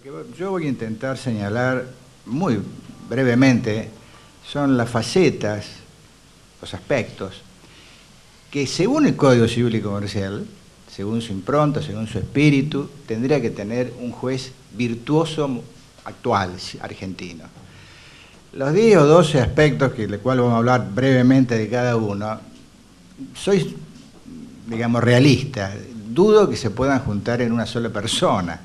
que yo voy a intentar señalar muy brevemente son las facetas, los aspectos, que según el Código Civil y Comercial, según su impronta, según su espíritu, tendría que tener un juez virtuoso actual, argentino. Los 10 o 12 aspectos, de los cuales vamos a hablar brevemente de cada uno, soy, digamos, realista. Dudo que se puedan juntar en una sola persona.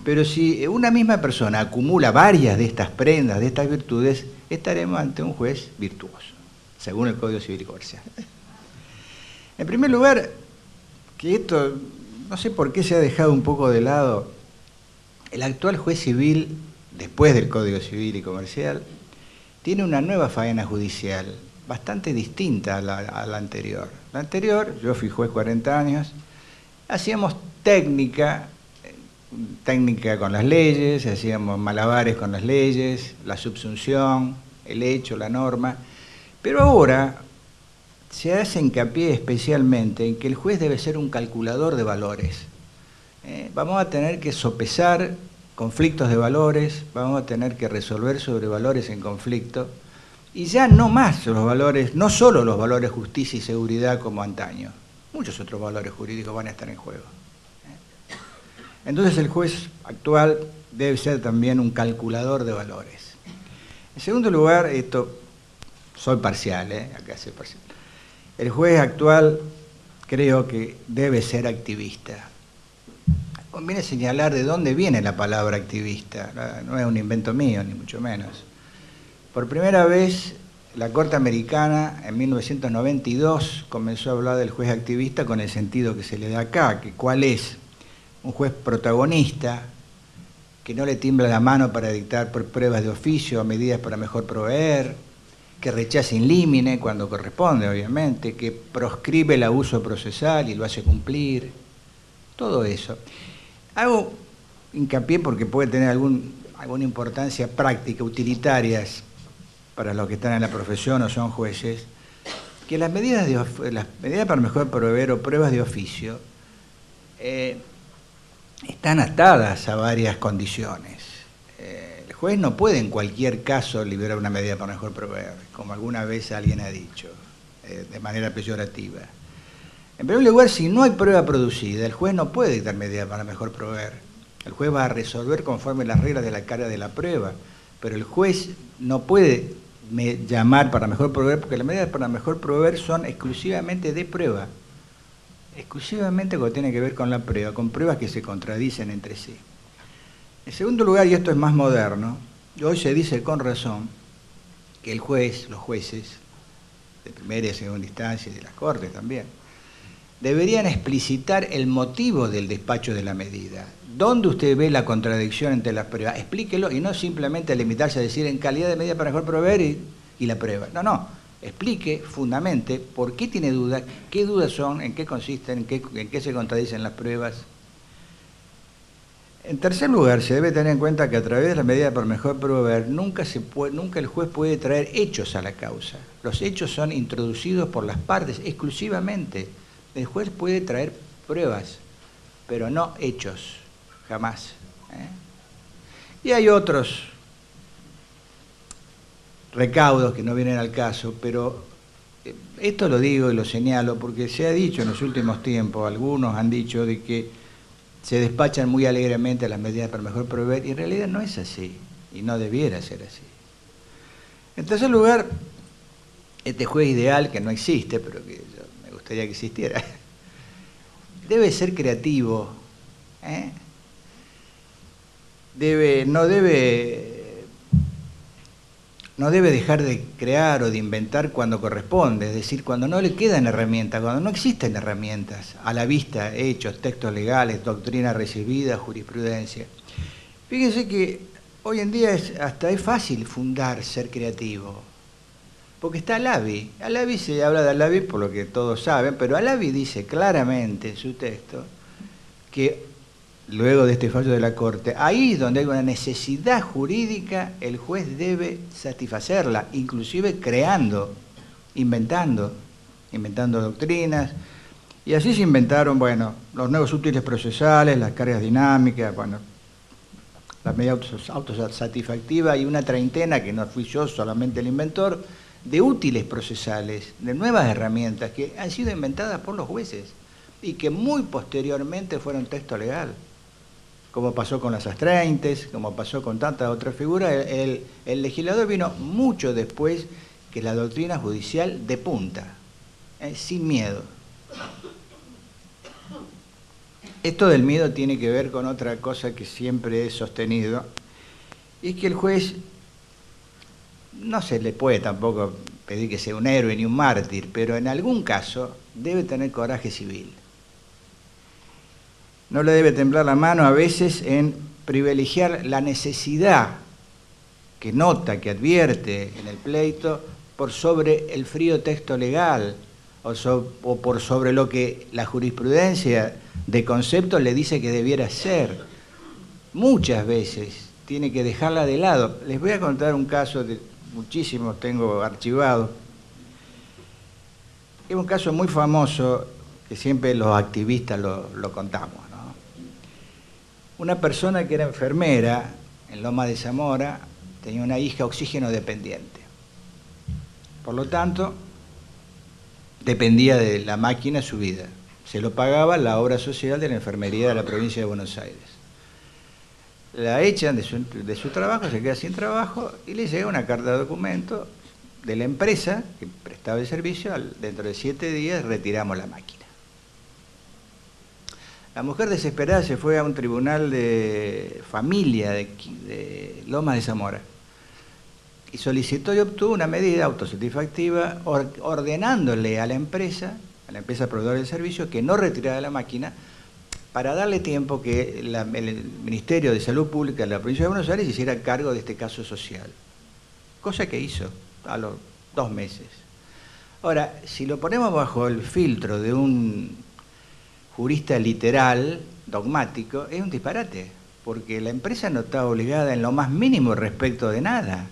Pero si una misma persona acumula varias de estas prendas, de estas virtudes, estaremos ante un juez virtuoso, según el Código Civil y Comercial. En primer lugar, que esto, no sé por qué se ha dejado un poco de lado, el actual juez civil, después del Código Civil y Comercial, tiene una nueva faena judicial, bastante distinta a la anterior. La anterior, yo fui juez 40 años, hacíamos técnica con las leyes, hacíamos malabares con las leyes, la subsunción, el hecho, la norma, pero ahora se hace hincapié especialmente en que el juez debe ser un calculador de valores. Vamos a tener que sopesar conflictos de valores, vamos a tener que resolver sobre valores en conflicto, y ya no más los valores, no solo los valores justicia y seguridad como antaño, muchos otros valores jurídicos van a estar en juego. Entonces el juez actual debe ser también un calculador de valores. En segundo lugar, esto, soy parcial, acá soy parcial. El juez actual creo que debe ser activista. Conviene señalar de dónde viene la palabra activista, no es un invento mío, ni mucho menos. Por primera vez, la Corte Americana, en 1992, comenzó a hablar del juez activista con el sentido que se le da acá, que cuál es un juez protagonista, que no le tiembla la mano para dictar pruebas de oficio o medidas para mejor proveer, que rechaza in limine cuando corresponde, obviamente, que proscribe el abuso procesal y lo hace cumplir, todo eso. Hago hincapié porque puede tener alguna importancia práctica, utilitarias para los que están en la profesión o son jueces, que las medidas para mejor proveer o pruebas de oficio están atadas a varias condiciones. El juez no puede en cualquier caso liberar una medida para mejor proveer, como alguna vez alguien ha dicho, de manera peyorativa. En primer lugar, si no hay prueba producida, el juez no puede dictar medidas para mejor proveer. El juez va a resolver conforme las reglas de la carga de la prueba, pero el juez no puede llamar para mejor proveer, porque las medidas para mejor proveer son exclusivamente de prueba. Exclusivamente cuando tiene que ver con la prueba, con pruebas que se contradicen entre sí. En segundo lugar, y esto es más moderno, hoy se dice con razón que el juez, los jueces de primera y segunda instancia y de las Cortes también, deberían explicitar el motivo del despacho de la medida. ¿Dónde usted ve la contradicción entre las pruebas? Explíquelo y no simplemente limitarse a decir en calidad de medida para mejor proveer y la prueba. No. Explique, fundamente, por qué tiene dudas, qué dudas son, en qué consisten, en qué se contradicen las pruebas. En tercer lugar, se debe tener en cuenta que a través de la medida para mejor proveer, nunca el juez puede traer hechos a la causa. Los hechos son introducidos por las partes exclusivamente. El juez puede traer pruebas, pero no hechos, jamás. Y hay otros recaudos que no vienen al caso, pero esto lo digo y lo señalo porque se ha dicho en los últimos tiempos, algunos han dicho de que se despachan muy alegremente las medidas para mejor proveer, y en realidad no es así, y no debiera ser así. En tercer lugar, este juez ideal, que no existe, pero que me gustaría que existiera, debe ser creativo, no debe dejar de crear o de inventar cuando corresponde, es decir, cuando no le quedan herramientas, cuando no existen herramientas a la vista, hechos, textos legales, doctrina recibida, jurisprudencia. Fíjense que hoy en día hasta es fácil ser creativo, porque está Alavi. Alavi, se habla de Alavi por lo que todos saben, pero Alavi dice claramente en su texto que luego de este fallo de la Corte, ahí donde hay una necesidad jurídica, el juez debe satisfacerla, inclusive creando, inventando doctrinas, y así se inventaron, bueno, los nuevos útiles procesales, las cargas dinámicas, bueno, la medida autosatisfactiva, y una treintena, que no fui yo solamente el inventor, de útiles procesales, de nuevas herramientas que han sido inventadas por los jueces y que muy posteriormente fueron texto legal, como pasó con las astreintes, como pasó con tantas otras figuras. El legislador vino mucho después que la doctrina judicial de punta, sin miedo. Esto del miedo tiene que ver con otra cosa que siempre he sostenido, y es que el juez no se le puede tampoco pedir que sea un héroe ni un mártir, pero en algún caso debe tener coraje civil. No le debe temblar la mano a veces en privilegiar la necesidad que nota, que advierte en el pleito, por sobre el frío texto legal o por sobre lo que la jurisprudencia de conceptos le dice que debiera ser. Muchas veces tiene que dejarla de lado. Les voy a contar un caso, de muchísimos tengo archivados. Es un caso muy famoso que siempre los activistas lo contamos, ¿no? Una persona que era enfermera en Loma de Zamora tenía una hija oxígeno dependiente. Por lo tanto, dependía de la máquina su vida. Se lo pagaba la obra social de la enfermería de la provincia de Buenos Aires. La echan de su trabajo, se queda sin trabajo y le llega una carta de documento de la empresa que prestaba el servicio. Dentro de 7 días retiramos la máquina. La mujer desesperada se fue a un tribunal de familia de Lomas de Zamora y solicitó y obtuvo una medida autosatisfactiva ordenándole a la empresa proveedora del servicio, que no retirara la máquina, para darle tiempo que el Ministerio de Salud Pública de la provincia de Buenos Aires hiciera cargo de este caso social. Cosa que hizo a los 2 meses. Ahora, si lo ponemos bajo el filtro de un jurista literal, dogmático, es un disparate, porque la empresa no está obligada en lo más mínimo respecto de nada.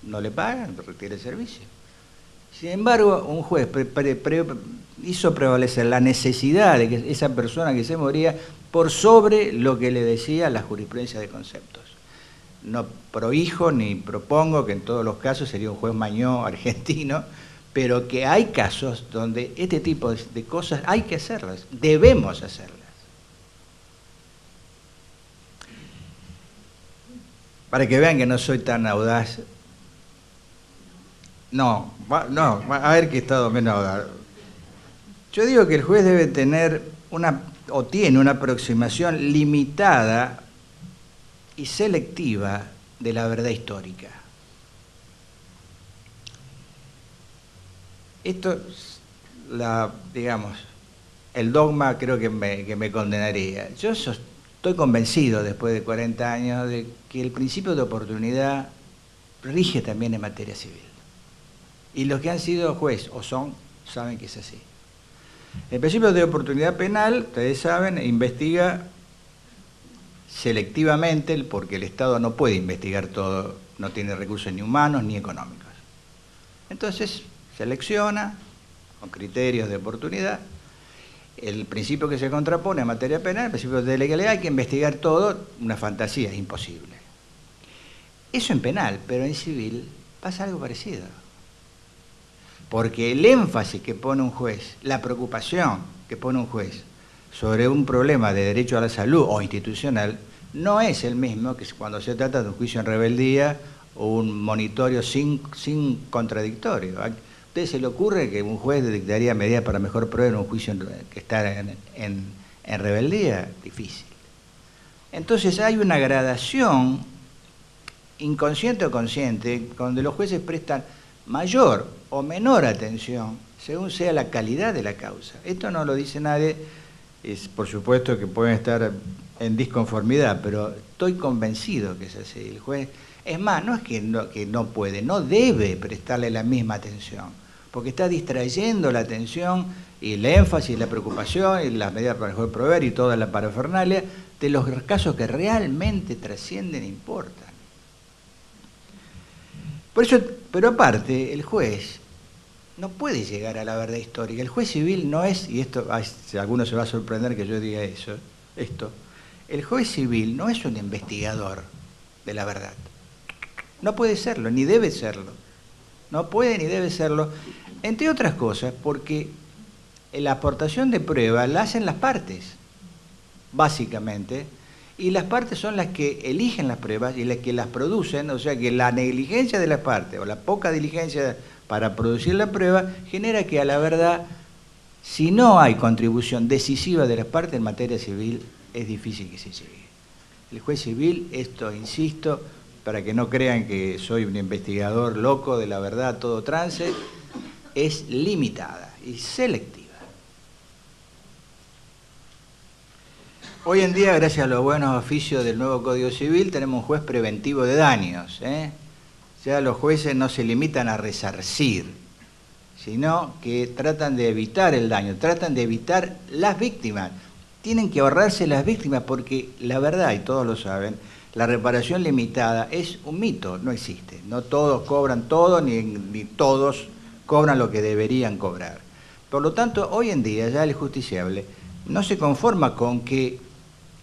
No le pagan, retira el servicio. Sin embargo, un juez hizo prevalecer la necesidad de que esa persona que se moría por sobre lo que le decía la jurisprudencia de conceptos. No prohijo ni propongo que en todos los casos sería un juez mañó argentino, pero que hay casos donde este tipo de cosas hay que hacerlas, debemos hacerlas. Para que vean que no soy tan audaz. No, a ver qué estado menos audaz. Yo digo que el juez debe tener tiene una aproximación limitada y selectiva de la verdad histórica. Esto, digamos, el dogma creo que me condenaría. Yo estoy convencido, después de 40 años, de que el principio de oportunidad rige también en materia civil. Y los que han sido juez o saben que es así. El principio de oportunidad penal, ustedes saben, investiga selectivamente, porque el Estado no puede investigar todo, no tiene recursos ni humanos ni económicos. Entonces, selecciona con criterios de oportunidad. El principio que se contrapone en materia penal, el principio de legalidad, hay que investigar todo, una fantasía, es imposible. Eso en penal, pero en civil pasa algo parecido. Porque el énfasis que pone un juez, la preocupación que pone un juez sobre un problema de derecho a la salud o institucional, no es el mismo que cuando se trata de un juicio en rebeldía o un monitorio sin contradictorio. ¿A usted se le ocurre que un juez dictaría medidas para mejor prueba en un juicio que está en rebeldía? Difícil. Entonces hay una gradación, inconsciente o consciente, donde los jueces prestan mayor o menor atención según sea la calidad de la causa. Esto no lo dice nadie, es por supuesto que pueden estar en disconformidad, pero estoy convencido que es así. El juez, es más, no es que no puede, no debe prestarle la misma atención, porque está distrayendo la atención y el énfasis, la preocupación y las medidas para mejor proveer y toda la parafernalia de los casos que realmente trascienden e importan. Por eso, pero aparte, el juez no puede llegar a la verdad histórica. El juez civil no es, y esto, alguno se va a sorprender que yo diga esto, el juez civil no es un investigador de la verdad. No puede serlo, ni debe serlo. No puede ni debe serlo, entre otras cosas, porque la aportación de prueba la hacen las partes, básicamente, y las partes son las que eligen las pruebas y las que las producen, o sea que la negligencia de las partes o la poca diligencia para producir la prueba genera que a la verdad, si no hay contribución decisiva de las partes en materia civil, es difícil que se llegue. El juez civil, esto insisto, para que no crean que soy un investigador loco de la verdad, todo trance, es limitada y selectiva. Hoy en día, gracias a los buenos oficios del nuevo Código Civil, tenemos un juez preventivo de daños. Ya los jueces no se limitan a resarcir, sino que tratan de evitar el daño, tratan de evitar las víctimas. Tienen que ahorrarse las víctimas porque la verdad, y todos lo saben, la reparación limitada es un mito, no existe. No todos cobran todo, ni todos cobran lo que deberían cobrar. Por lo tanto, hoy en día ya el justiciable no se conforma con que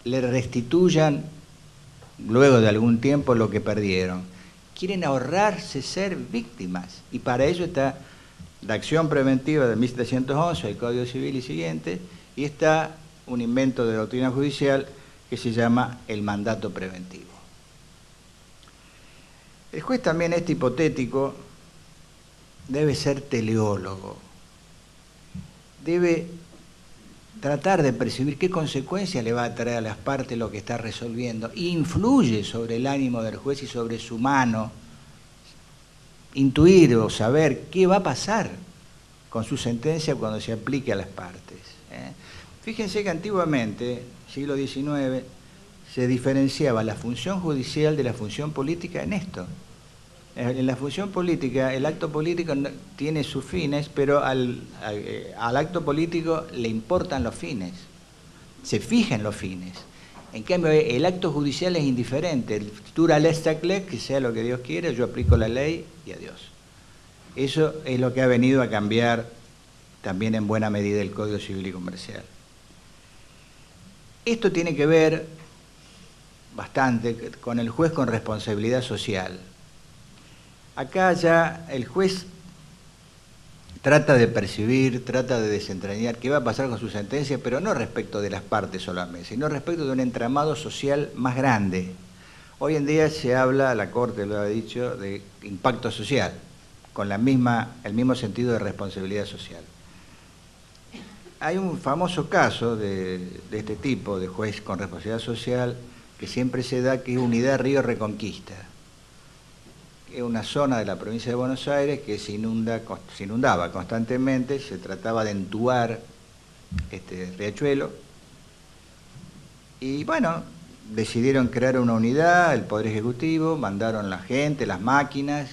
le restituyan luego de algún tiempo lo que perdieron. Quieren ahorrarse ser víctimas y para ello está la acción preventiva de 1711, el Código Civil y siguiente, y está un invento de doctrina judicial que se llama el mandato preventivo. El juez también, este hipotético, debe ser teleólogo, debe tratar de percibir qué consecuencias le va a traer a las partes lo que está resolviendo, influye sobre el ánimo del juez y sobre su mano, intuir o saber qué va a pasar con su sentencia cuando se aplique a las partes. Fíjense que antiguamente, siglo XIX, se diferenciaba la función judicial de la función política en esto. En la función política, el acto político tiene sus fines, pero al acto político le importan los fines, se fija en los fines. En cambio, el acto judicial es indiferente. Dura l'estacle, que sea lo que Dios quiere, yo aplico la ley y adiós. Eso es lo que ha venido a cambiar también en buena medida el Código Civil y Comercial. Esto tiene que ver bastante con el juez con responsabilidad social. Acá ya el juez trata de percibir, trata de desentrañar qué va a pasar con su sentencia, pero no respecto de las partes solamente, sino respecto de un entramado social más grande. Hoy en día se habla, la Corte lo ha dicho, de impacto social, con el mismo sentido de responsabilidad social. Hay un famoso caso de este tipo, de juez con responsabilidad social, que siempre se da, que es Unidad Río Reconquista. Es una zona de la provincia de Buenos Aires que se inundaba constantemente, se trataba de entubar este riachuelo, y bueno, decidieron crear una unidad, el Poder Ejecutivo, mandaron la gente, las máquinas,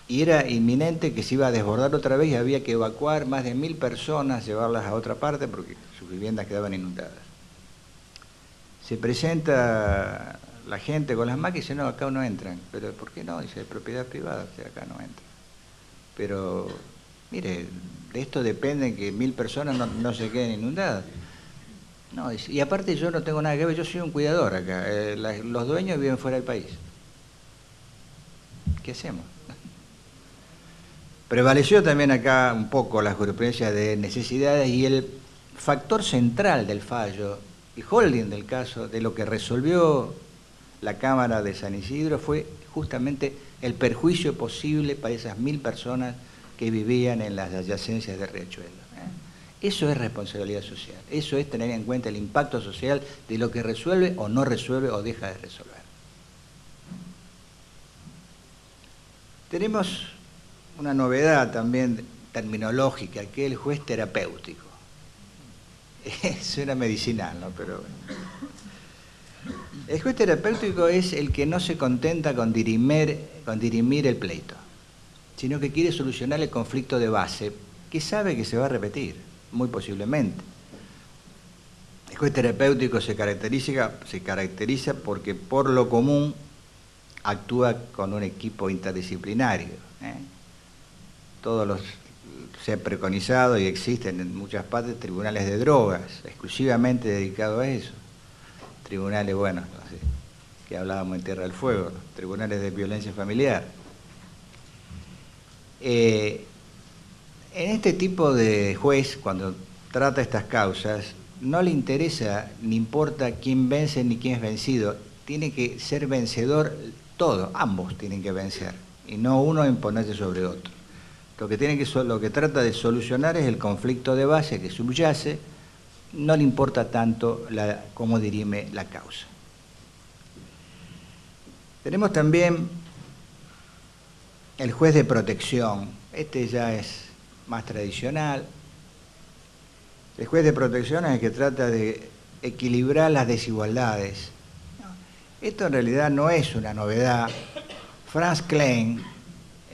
y era inminente que se iba a desbordar otra vez y había que evacuar más de 1000 personas, llevarlas a otra parte porque sus viviendas quedaban inundadas. Se presenta la gente con las máquinas y dice, no, acá no entran. Pero ¿por qué no? Dice, es propiedad privada, o sea, acá no entran. Pero, mire, de esto depende que 1000 personas no se queden inundadas. No, dice, y aparte yo no tengo nada que ver, yo soy un cuidador acá. Los dueños viven fuera del país. ¿Qué hacemos? Prevaleció también acá un poco la jurisprudencia de necesidades y el factor central del fallo, el holding del caso, de lo que resolvió la Cámara de San Isidro fue justamente el perjuicio posible para esas 1000 personas que vivían en las adyacencias de Riachuelo. Eso es responsabilidad social, eso es tener en cuenta el impacto social de lo que resuelve o no resuelve o deja de resolver. Tenemos una novedad también terminológica, que es el juez terapéutico. Suena medicinal, ¿no? Pero bueno. El juez terapéutico es el que no se contenta con dirimir el pleito, sino que quiere solucionar el conflicto de base, que sabe que se va a repetir, muy posiblemente. El juez terapéutico se caracteriza porque por lo común actúa con un equipo interdisciplinario. Se ha preconizado y existen en muchas partes tribunales de drogas, exclusivamente dedicados a eso. Tribunales, bueno, no sé, que hablábamos en Tierra del Fuego, los tribunales de violencia familiar. En este tipo de juez, cuando trata estas causas, no le interesa ni importa quién vence ni quién es vencido. Tiene que ser vencedor todo, ambos tienen que vencer, y no uno imponerse sobre otro. Lo que trata de solucionar es el conflicto de base que subyace, no le importa tanto cómo dirime la causa. Tenemos también el juez de protección. Este ya es más tradicional. El juez de protección es el que trata de equilibrar las desigualdades. Esto en realidad no es una novedad. Franz Klein,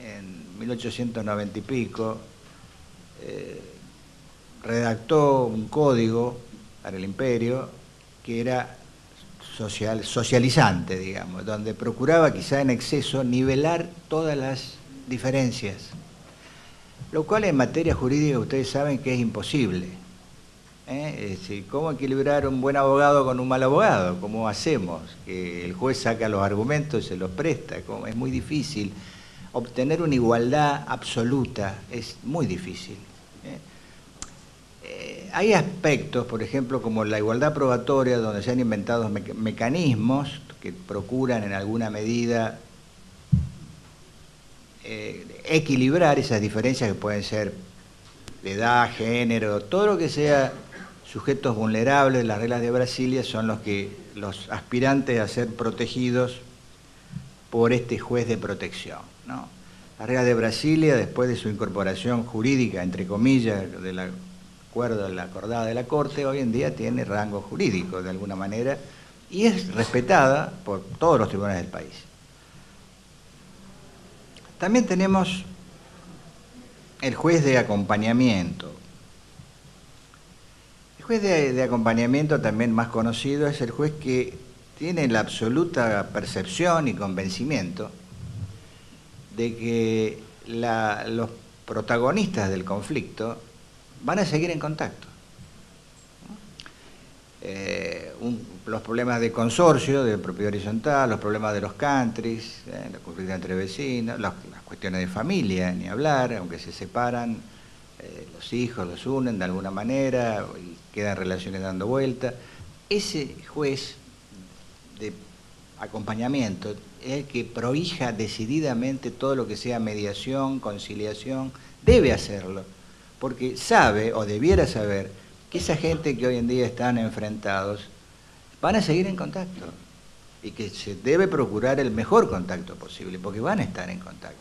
en 1890 y pico, redactó un código para el imperio que era socializante, digamos, donde procuraba quizá en exceso nivelar todas las diferencias, lo cual en materia jurídica ustedes saben que es imposible. Es decir, ¿cómo equilibrar un buen abogado con un mal abogado? ¿Cómo hacemos? Que el juez saca los argumentos y se los presta. Es muy difícil. Obtener una igualdad absoluta es muy difícil. Hay aspectos, por ejemplo, como la igualdad probatoria, donde se han inventado mecanismos que procuran en alguna medida equilibrar esas diferencias que pueden ser de edad, género, todo lo que sea sujetos vulnerables. Las reglas de Brasilia son los aspirantes a ser protegidos por este juez de protección, ¿no? Las reglas de Brasilia, después de su incorporación jurídica, entre comillas, del acuerdo de la acordada de la Corte, hoy en día tiene rango jurídico de alguna manera y es respetada por todos los tribunales del país. También tenemos el juez de acompañamiento. El juez de acompañamiento, también más conocido, es el juez que tiene la absoluta percepción y convencimiento de que los protagonistas del conflicto van a seguir en contacto. Los problemas de consorcio, de propiedad horizontal, los problemas de los countries, los conflictos entre vecinos, las cuestiones de familia, ni hablar, aunque se separan, los hijos los unen de alguna manera y quedan relaciones dando vuelta. Ese juez de acompañamiento es el que prohija decididamente todo lo que sea mediación, conciliación, debe hacerlo, porque sabe, o debiera saber, que esa gente que hoy en día están enfrentados van a seguir en contacto y que se debe procurar el mejor contacto posible, porque van a estar en contacto.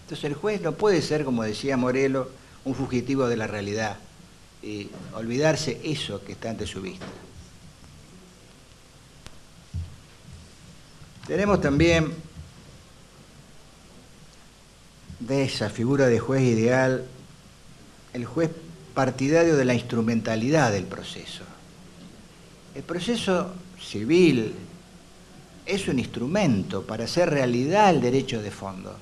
Entonces el juez no puede ser, como decía Morelo, un fugitivo de la realidad y olvidarse eso que está ante su vista. Tenemos también de esa figura de juez ideal el juez partidario de la instrumentalidad del proceso. El proceso civil es un instrumento para hacer realidad el derecho de fondo.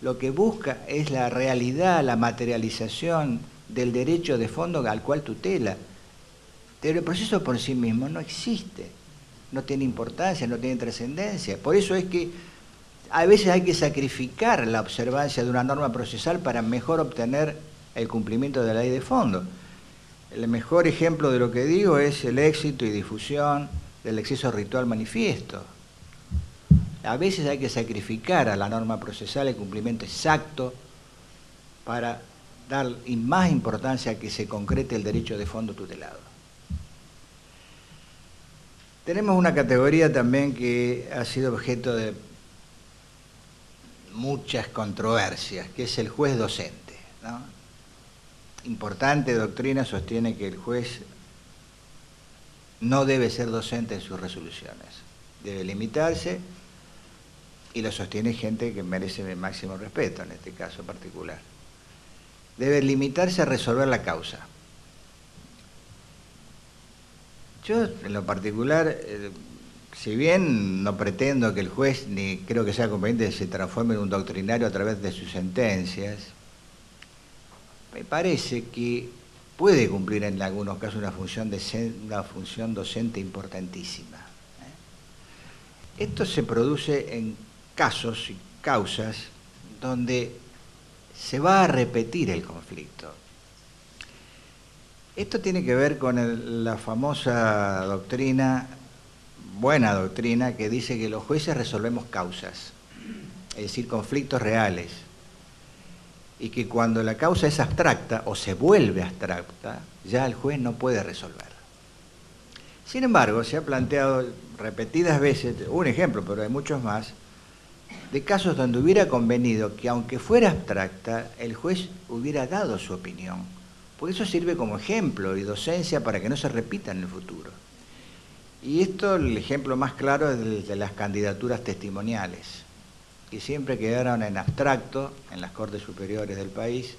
Lo que busca es la realidad, la materialización del derecho de fondo al cual tutela. Pero el proceso por sí mismo no existe, no tiene importancia, no tiene trascendencia. Por eso es que a veces hay que sacrificar la observancia de una norma procesal para mejor obtener el cumplimiento de la ley de fondo. El mejor ejemplo de lo que digo es el éxito y difusión del exceso ritual manifiesto. A veces hay que sacrificar a la norma procesal el cumplimiento exacto para dar más importancia a que se concrete el derecho de fondo tutelado. Tenemos una categoría también que ha sido objeto de muchas controversias, que es el juez docente, ¿no? Importante doctrina sostiene que el juez no debe ser docente en sus resoluciones, debe limitarse, y lo sostiene gente que merece el máximo respeto en este caso particular. Debe limitarse a resolver la causa. Yo, en lo particular, si bien no pretendo que el juez, ni creo que sea conveniente, se transforme en un doctrinario a través de sus sentencias, me parece que puede cumplir en algunos casos una función docente importantísima. Esto se produce en casos y causas donde se va a repetir el conflicto. Esto tiene que ver con la famosa doctrina, buena doctrina, que dice que los jueces resolvemos causas, es decir, conflictos reales, y que cuando la causa es abstracta o se vuelve abstracta, ya el juez no puede resolver. Sin embargo, se ha planteado repetidas veces, un ejemplo, pero hay muchos más, de casos donde hubiera convenido que aunque fuera abstracta, el juez hubiera dado su opinión, porque eso sirve como ejemplo y docencia para que no se repita en el futuro. Y esto, el ejemplo más claro es el de las candidaturas testimoniales, que siempre quedaron en abstracto en las Cortes Superiores del país,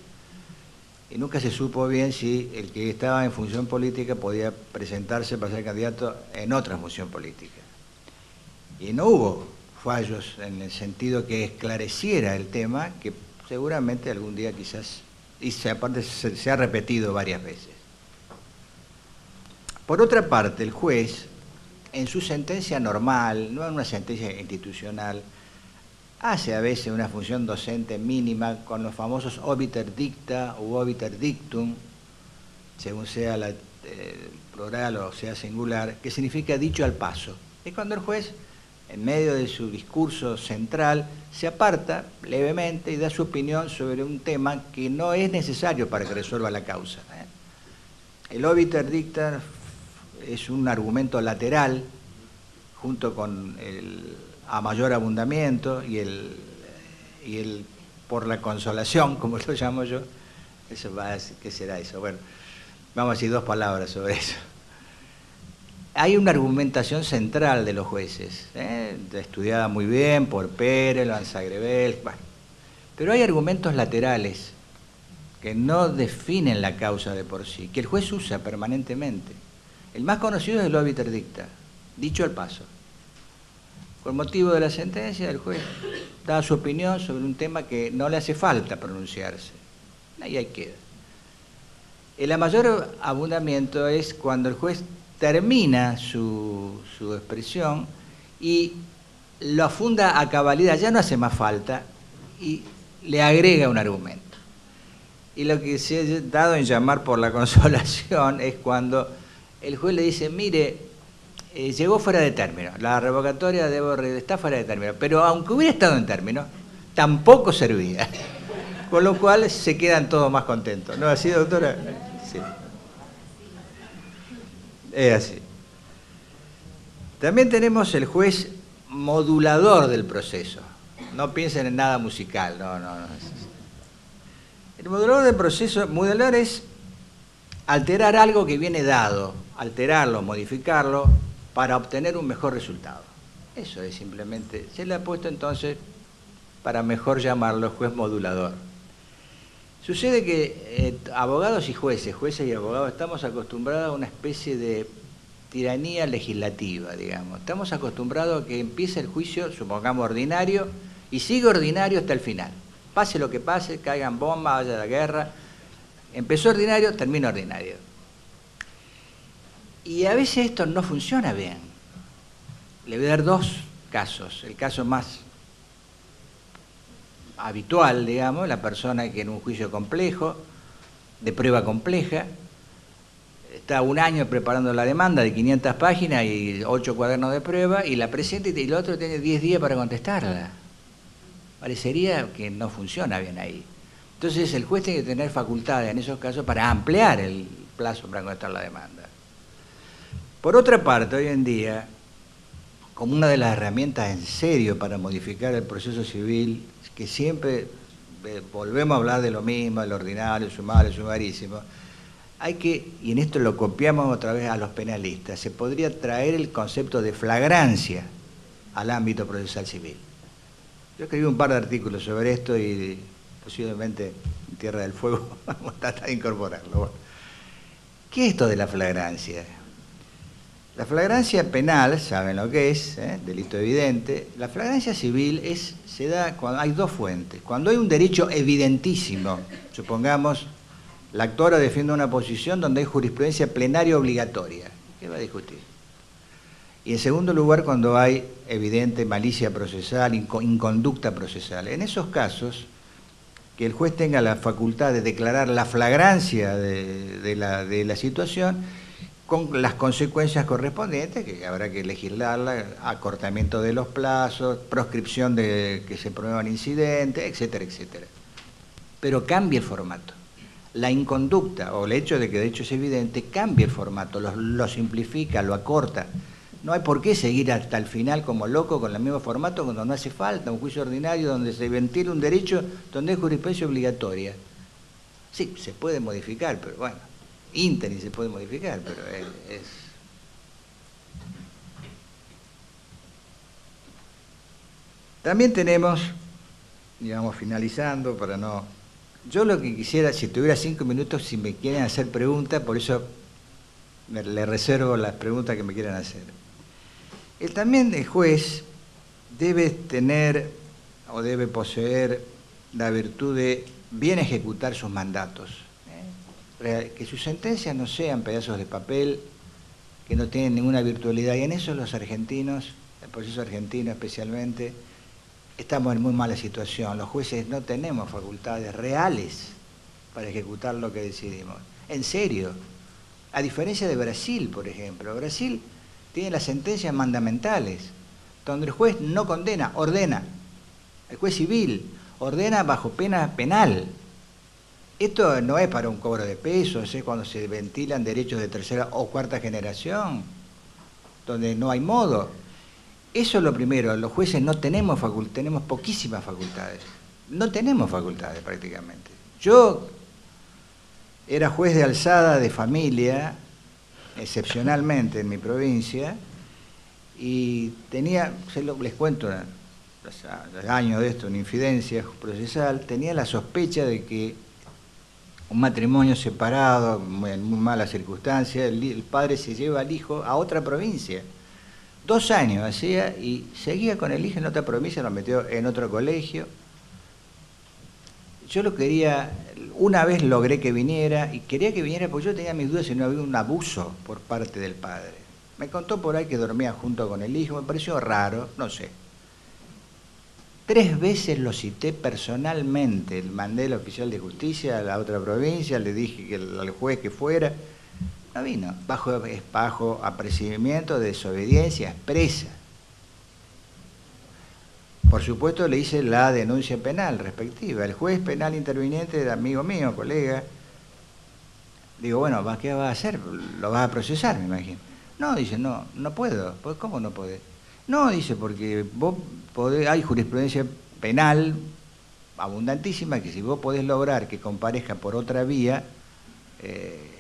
y nunca se supo bien si el que estaba en función política podía presentarse para ser candidato en otra función política. Y no hubo fallos en el sentido que esclareciera el tema, que seguramente algún día quizás, y aparte se ha repetido varias veces. Por otra parte, el juez, en su sentencia normal, no en una sentencia institucional, hace a veces una función docente mínima con los famosos obiter dicta u obiter dictum, según sea la plural o sea singular, que significa dicho al paso. Es cuando el juez, en medio de su discurso central, se aparta levemente y da su opinión sobre un tema que no es necesario para que resuelva la causa. El obiter dicta es un argumento lateral, junto con el a mayor abundamiento y el por la consolación, como lo llamo yo. Eso va a decir, ¿qué será eso? Bueno, vamos a decir dos palabras sobre eso. Hay una argumentación central de los jueces, estudiada muy bien por Pérez, Lanzagrebel, bueno. Pero hay argumentos laterales que no definen la causa de por sí, que el juez usa permanentemente. El más conocido es el obiter dicta, dicho al paso. Por motivo de la sentencia, el juez da su opinión sobre un tema que no le hace falta pronunciarse. Ahí queda. El mayor abundamiento es cuando el juez termina su expresión y lo funda a cabalidad, ya no hace más falta, y le agrega un argumento. Y lo que se ha dado en llamar por la consolación es cuando el juez le dice, mire, llegó fuera de término, la revocatoria está fuera de término, pero aunque hubiera estado en término, tampoco servía. Con lo cual se quedan todos más contentos. ¿No es así, doctora? Sí. Es así. También tenemos el juez modulador del proceso. No piensen en nada musical, no. El modulador del proceso, modular es alterar algo que viene dado, alterarlo, modificarlo, para obtener un mejor resultado. Eso es simplemente, se le ha puesto entonces, para mejor llamarlo, juez modulador. Sucede que abogados y jueces y abogados, estamos acostumbrados a una especie de tiranía legislativa, digamos. Estamos acostumbrados a que empiece el juicio, supongamos ordinario, y sigue ordinario hasta el final. Pase lo que pase, caigan bombas, vaya la guerra. Empezó ordinario, termina ordinario. Y a veces esto no funciona bien. Le voy a dar dos casos. El caso más habitual, digamos, la persona que en un juicio complejo, de prueba compleja, está un año preparando la demanda de 500 páginas y 8 cuadernos de prueba, y la presenta y el otro tiene 10 días para contestarla. Parecería que no funciona bien ahí. Entonces el juez tiene que tener facultades en esos casos para ampliar el plazo para contestar la demanda. Por otra parte, hoy en día, como una de las herramientas en serio para modificar el proceso civil, que siempre volvemos a hablar de lo mismo, el ordinario, el sumario, el sumarísimo, hay que, y en esto lo copiamos otra vez a los penalistas, se podría traer el concepto de flagrancia al ámbito procesal civil. Yo escribí un par de artículos sobre esto y posiblemente en Tierra del Fuego vamos a tratar de incorporarlo. Bueno, ¿qué es esto de la flagrancia? La flagrancia penal, saben lo que es, delito evidente. La flagrancia civil se da cuando hay dos fuentes. Cuando hay un derecho evidentísimo, supongamos, la actora defiende una posición donde hay jurisprudencia plenaria obligatoria. ¿Qué va a discutir? Y en segundo lugar, cuando hay evidente malicia procesal, inconducta procesal. En esos casos, que el juez tenga la facultad de declarar la flagrancia de la situación con las consecuencias correspondientes, que habrá que legislarla, acortamiento de los plazos, proscripción de que se prueban incidentes, etcétera, etcétera. Pero cambia el formato. La inconducta o el hecho de que de hecho es evidente cambia el formato, lo simplifica, lo acorta. No hay por qué seguir hasta el final como loco con el mismo formato cuando no hace falta un juicio ordinario donde se ventila un derecho donde es jurisprudencia obligatoria. Sí, se puede modificar, pero bueno, ínterin se puede modificar, pero es... También tenemos, digamos, finalizando, para no... Yo lo que quisiera, si tuviera 5 minutos, si me quieren hacer preguntas, por eso le reservo las preguntas que me quieran hacer. También el juez debe tener o debe poseer la virtud de bien ejecutar sus mandatos. Que sus sentencias no sean pedazos de papel que no tienen ninguna virtualidad. Y en eso los argentinos, el proceso argentino especialmente, estamos en muy mala situación. Los jueces no tenemos facultades reales para ejecutar lo que decidimos. En serio. A diferencia de Brasil, por ejemplo. Brasil tiene las sentencias mandamentales, donde el juez no condena, ordena. El juez civil ordena bajo pena penal. Esto no es para un cobro de pesos, es cuando se ventilan derechos de tercera o cuarta generación, donde no hay modo. Eso es lo primero, los jueces no tenemos facultades, tenemos poquísimas facultades. No tenemos facultades prácticamente. Yo era juez de alzada de familia, excepcionalmente en mi provincia, y tenía, les cuento, hace años de esto, una infidencia procesal, tenía la sospecha de que un matrimonio separado, en muy malas circunstancias, el padre se lleva al hijo a otra provincia. 2 años hacía y seguía con el hijo en otra provincia, lo metió en otro colegio. Yo lo quería, una vez logré que viniera, y quería que viniera porque yo tenía mis dudas si no había un abuso por parte del padre. Me contó por ahí que dormía junto con el hijo, me pareció raro, no sé. 3 veces lo cité personalmente, mandé al oficial de justicia a la otra provincia, le dije que al juez que fuera, no vino, bajo apercibimiento de desobediencia expresa. Por supuesto le hice la denuncia penal respectiva. El juez penal interviniente era amigo mío, colega. Digo, bueno, ¿qué vas a hacer? Lo vas a procesar, me imagino. No, dice, no puedo. Pues, ¿cómo no podés? No, dice, porque vos podés, hay jurisprudencia penal abundantísima que si vos podés lograr que comparezca por otra vía,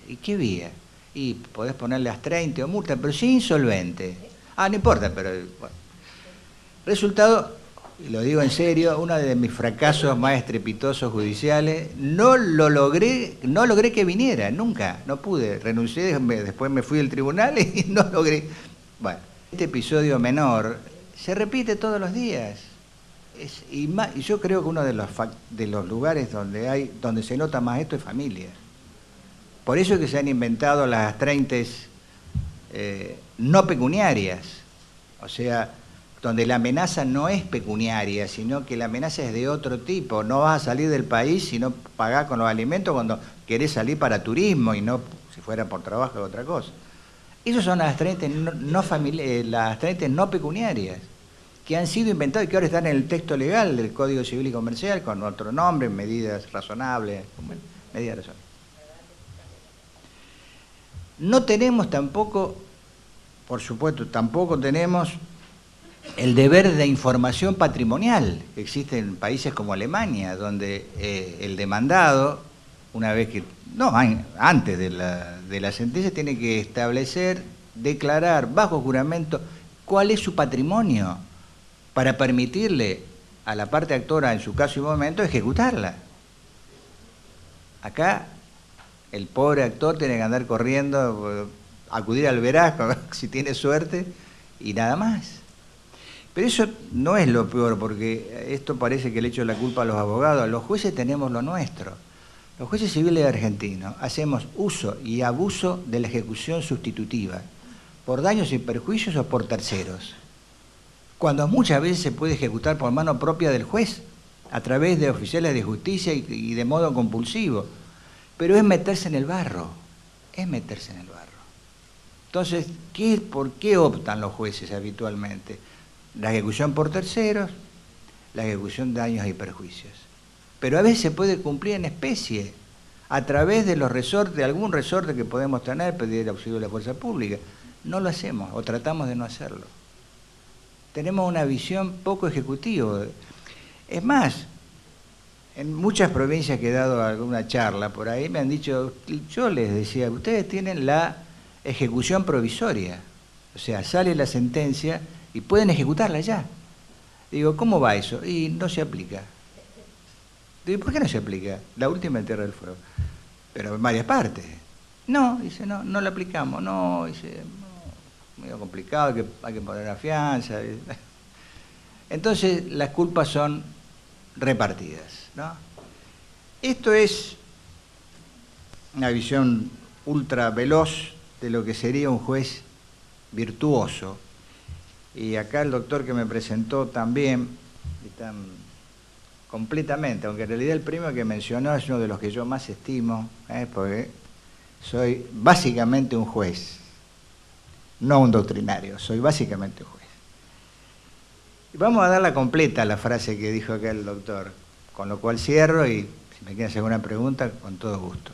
¿y qué vía? Y podés ponerle hasta 30 o multa, pero si es insolvente. Ah, no importa, pero... Bueno. Resultado, y lo digo en serio, uno de mis fracasos más estrepitosos judiciales, no logré que viniera, nunca, no pude. Renuncié, después me fui del tribunal y no logré. Bueno, este episodio menor se repite todos los días. Y yo creo que uno de los lugares donde se nota más esto es familia. Por eso es que se han inventado las 30 no pecuniarias, o sea, donde la amenaza no es pecuniaria, sino que la amenaza es de otro tipo. No vas a salir del país si no pagás con los alimentos cuando querés salir para turismo y no si fuera por trabajo o otra cosa. Esas son las 30 las 30 no pecuniarias, que han sido inventadas y que ahora están en el texto legal del Código Civil y Comercial con otro nombre, medidas razonables, medidas razonables. No tenemos tampoco, por supuesto, tampoco tenemos el deber de información patrimonial que existe en países como Alemania, donde el demandado, una vez que, no, antes de la sentencia, tiene que establecer, declarar bajo juramento cuál es su patrimonio para permitirle a la parte actora, en su caso y momento, ejecutarla. Acá el pobre actor tiene que andar corriendo, acudir al veraz si tiene suerte y nada más. Pero eso no es lo peor, porque esto parece que le echo la culpa a los abogados. Los jueces tenemos lo nuestro. Los jueces civiles argentinos hacemos uso y abuso de la ejecución sustitutiva. por daños y perjuicios o por terceros, cuando muchas veces se puede ejecutar por mano propia del juez, a través de oficiales de justicia y de modo compulsivo. Pero es meterse en el barro, es meterse en el barro. Entonces, ¿por qué optan los jueces habitualmente? La ejecución por terceros, la ejecución de daños y perjuicios. Pero a veces se puede cumplir en especie, a través de los resortes, de algún resorte que podemos tener, pedir el auxilio de la fuerza pública. No lo hacemos, o tratamos de no hacerlo. Tenemos una visión poco ejecutiva. Es más, en muchas provincias que he dado alguna charla por ahí, me han dicho, yo les decía, ustedes tienen la ejecución provisoria, o sea, sale la sentencia y pueden ejecutarla ya. Digo, ¿cómo va eso? Y no se aplica. Digo, ¿por qué no se aplica? La última en Tierra del Fuego. Pero en varias partes. No, dice, no la aplicamos. No, dice, no, medio complicado, hay que poner la fianza. Entonces, las culpas son repartidas, ¿no? Esto es una visión ultra veloz de lo que sería un juez virtuoso. Y acá el doctor que me presentó también, completamente, aunque en realidad el primero que mencionó es uno de los que yo más estimo, porque soy básicamente un juez, no un doctrinario, soy básicamente un juez. Y vamos a darla completa a la frase que dijo acá el doctor, con lo cual cierro y si me quieren hacer alguna pregunta, con todo gusto.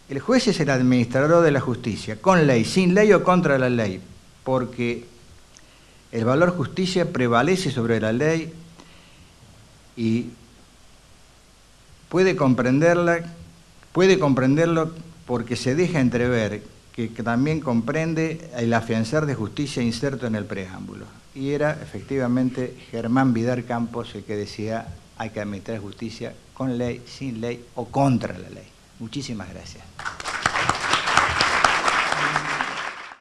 El juez es el administrador de la justicia, con ley, sin ley o contra la ley, porque el valor justicia prevalece sobre la ley y puede comprenderlo porque se deja entrever que también comprende el afianzar de justicia inserto en el preámbulo. Y era efectivamente Germán Vidal Campos el que decía hay que administrar justicia con ley, sin ley o contra la ley. Muchísimas gracias.